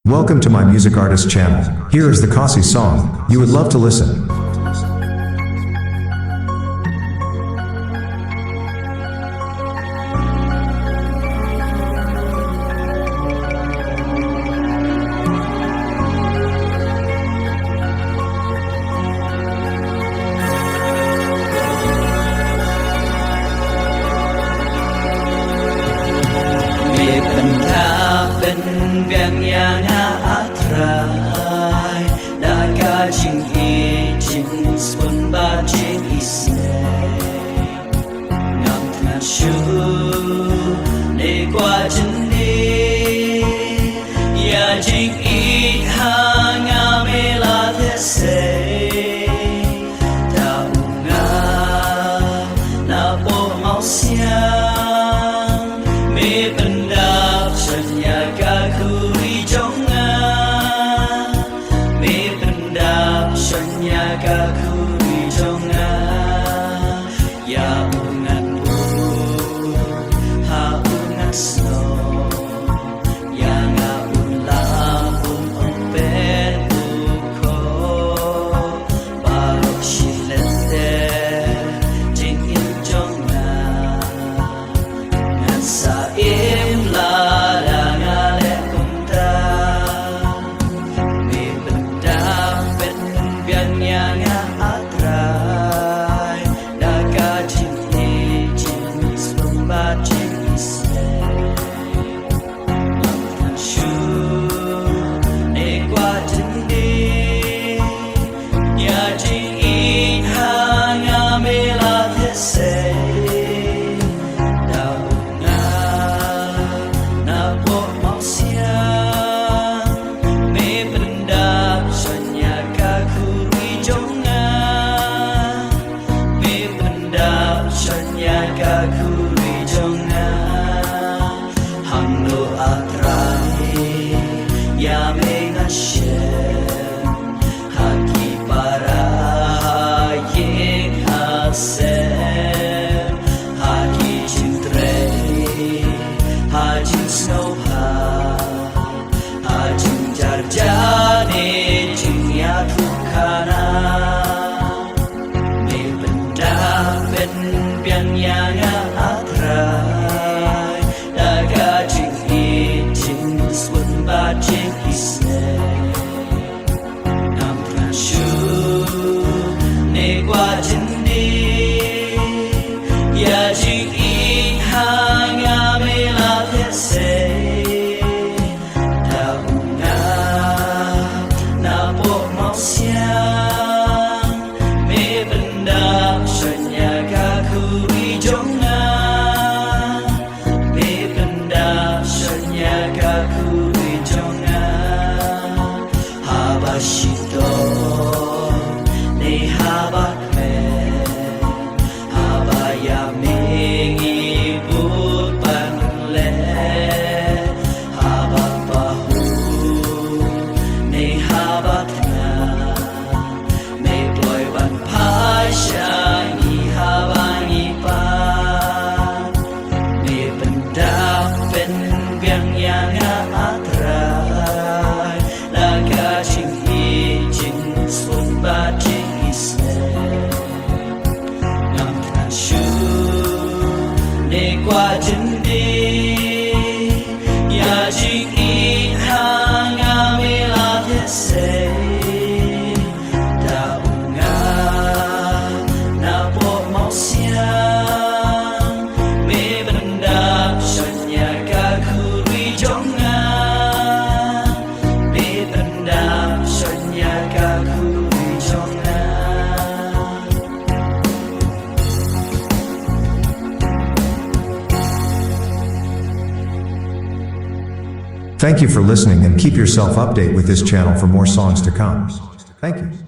Welcome to my music artist channel. Here is the Kasi song. You would love to listen. Yang atrai Daga jing jing spun ba jing isne Ngam tna shu Ne kwa jing ni Ya jing ha nga me la the se Ta nga na po mau siang Me pendap sanya kaku Kaku jonga ya ungan bu ha ungan sno ya nga unla umpen ko ba shilende jing in jonga ngan sa im la la nga le kunta me benda ben bian yang Ya mengashem haki para ye hasem haki cintre hajin snowha hajin jarjane jinya tukana me benda ben biang yang atrai daga jing swun ba jing isne nam tna shu ne kwa jin ni ya jing ha nga me la the se da nga na po mau siang me benda shanya kaku jonga me benda shanya kaku Shito ne habakme habaya mengi but panle habapahu ne habakna me ploy ban pasha ni habangi pa me benda pen biang yang atra laga jing swun ba jing isne ngam tna shu ne kwa jin di ya jing ha nga me la the se da nga na po mau siang me benda shanya kaku jonga me benda shanya kaku Thank you for listening and keep yourself update with this channel for more songs to come. Thank you.